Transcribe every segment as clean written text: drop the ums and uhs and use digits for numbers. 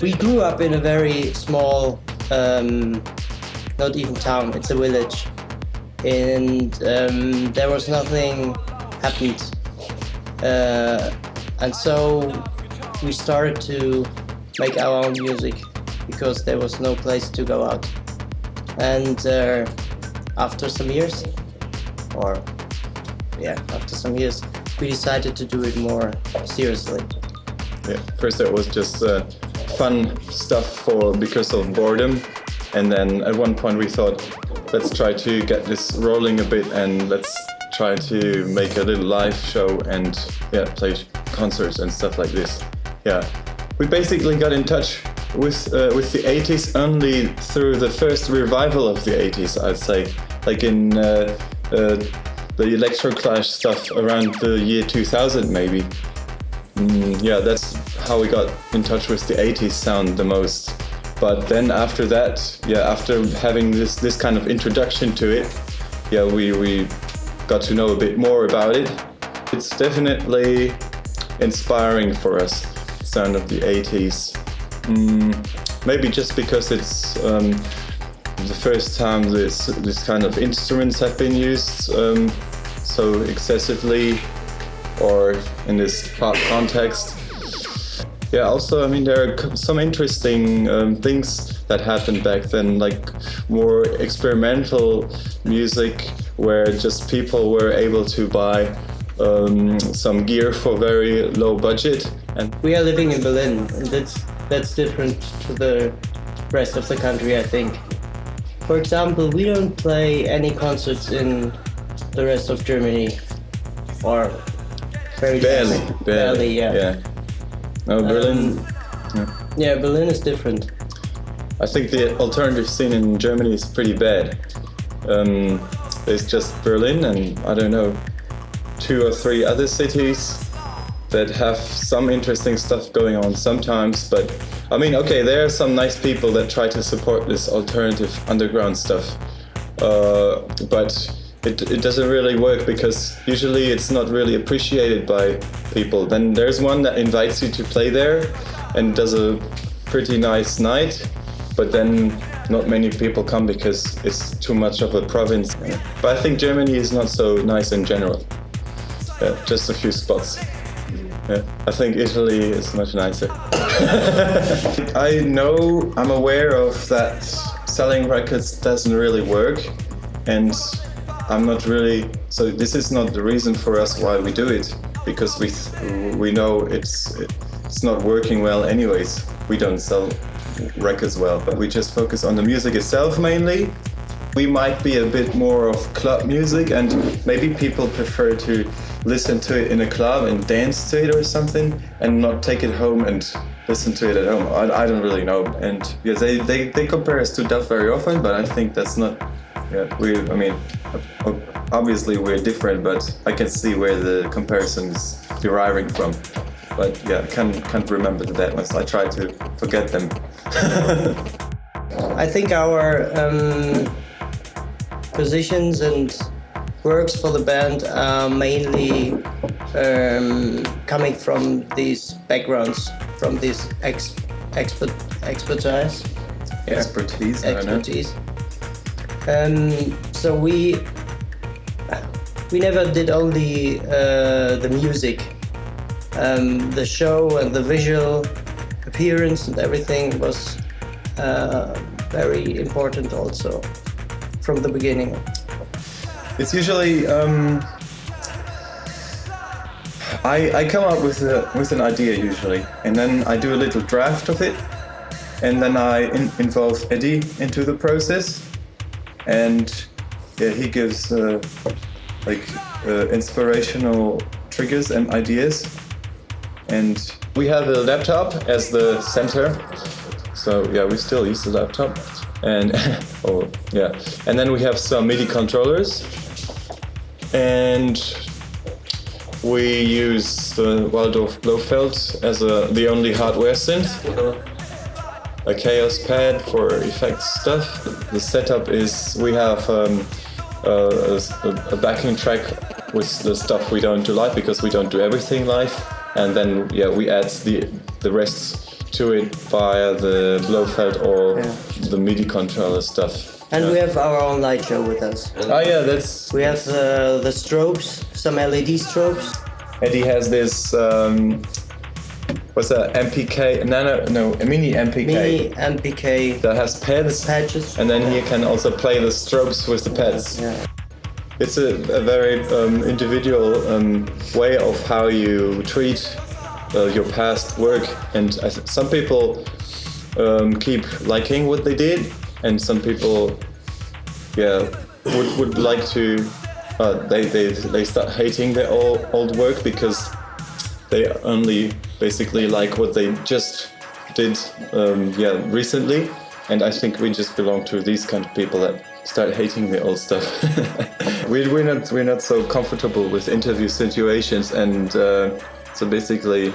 We grew up in a very small, not even town, it's a village. And there was nothing happened. And so we started to make our own music because there was no place to go out. And after some years, we decided to do it more seriously. Yeah, first it was just fun stuff because of boredom, and then at one point we thought, let's try to get this rolling a bit and let's try to make a little live show and play concerts and stuff like this. Yeah, we basically got in touch with the 80s only through the first revival of the 80s, I'd say, like in the electroclash stuff around the year 2000 maybe. That's how we got in touch with the 80s sound the most. But then after that, after having this kind of introduction to it, we got to know a bit more about it. It's definitely inspiring for us, the sound of the 80s. Maybe just because it's the first time this kind of instruments have been used so excessively, or in this pop context. Also, I mean, there are some interesting things that happened back then, like more experimental music where just people were able to buy some gear for very low budget. And we are living in Berlin, and that's different to the rest of the country, I think. For example, we don't play any concerts in the rest of Germany, or very barely, yeah. No, Berlin. Berlin is different. I think the alternative scene in Germany is pretty bad. There's just Berlin and, I don't know, 2 or 3 other cities that have some interesting stuff going on sometimes, but I mean, okay, there are some nice people that try to support this alternative underground stuff, but it doesn't really work because usually it's not really appreciated by people. Then there's one that invites you to play there and does a pretty nice night, but then not many people come because it's too much of a province. But I think Germany is not so nice in general. Just a few spots. I think Italy is much nicer. I'm aware of that selling records doesn't really work, and I'm not really, so this is not the reason for us why we do it, because we know it's not working well anyways. We don't sell records well, but we just focus on the music itself mainly. We might be a bit more of club music, and maybe people prefer to listen to it in a club and dance to it or something, and not take it home and listen to it at home. I don't really know. And they compare us to Duff very often, but I think that's not. Obviously we're different, but I can see where the comparison is deriving from. But I can't remember the dead ones. I try to forget them. I think our positions and works for the band are mainly coming from these backgrounds, from this expertise. Expertise. So we never did only the music. The show and the visual appearance and everything was very important also from the beginning. It's usually I come up with an idea usually, and then I do a little draft of it, and then I involve Eddie into the process, and he gives inspirational triggers and ideas. And we have a laptop as the center, so we still use the laptop, and and then we have some MIDI controllers, and we use the Waldorf Blofeld as the only hardware synth, a Chaos pad for effect stuff. The setup is we have a backing track with the stuff we don't do live because we don't do everything live. And then we add the rest to it via the Blofeld or the MIDI controller stuff. And we have our own light show with us. Oh yeah, that's... We have the strobes, some LED strobes. Eddie has this, what's that, MPK? No, a mini MPK. Mini MPK. That has pads. Patches. And then he can also play the strobes with the pads. Yeah. It's a very individual way of how you treat your past work. And some people keep liking what they did, and some people, would like to. They start hating their old work because they only basically like what they just did, recently. And I think we just belong to these kind of people that start hating the old stuff. we're not so comfortable with interview situations, and so basically.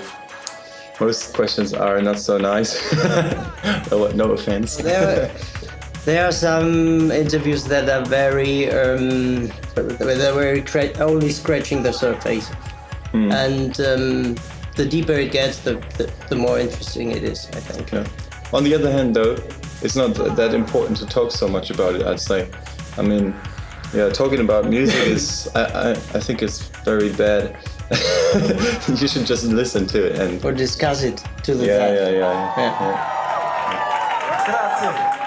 Most questions are not so nice. No offense. There are some interviews that are very, only scratching the surface. And the deeper it gets, the more interesting it is, I think. Yeah. On the other hand, though, it's not that important to talk so much about it, I'd say. I mean, talking about music is, I think it's very bad. You should just listen to it or discuss it to the yeah. Grazie.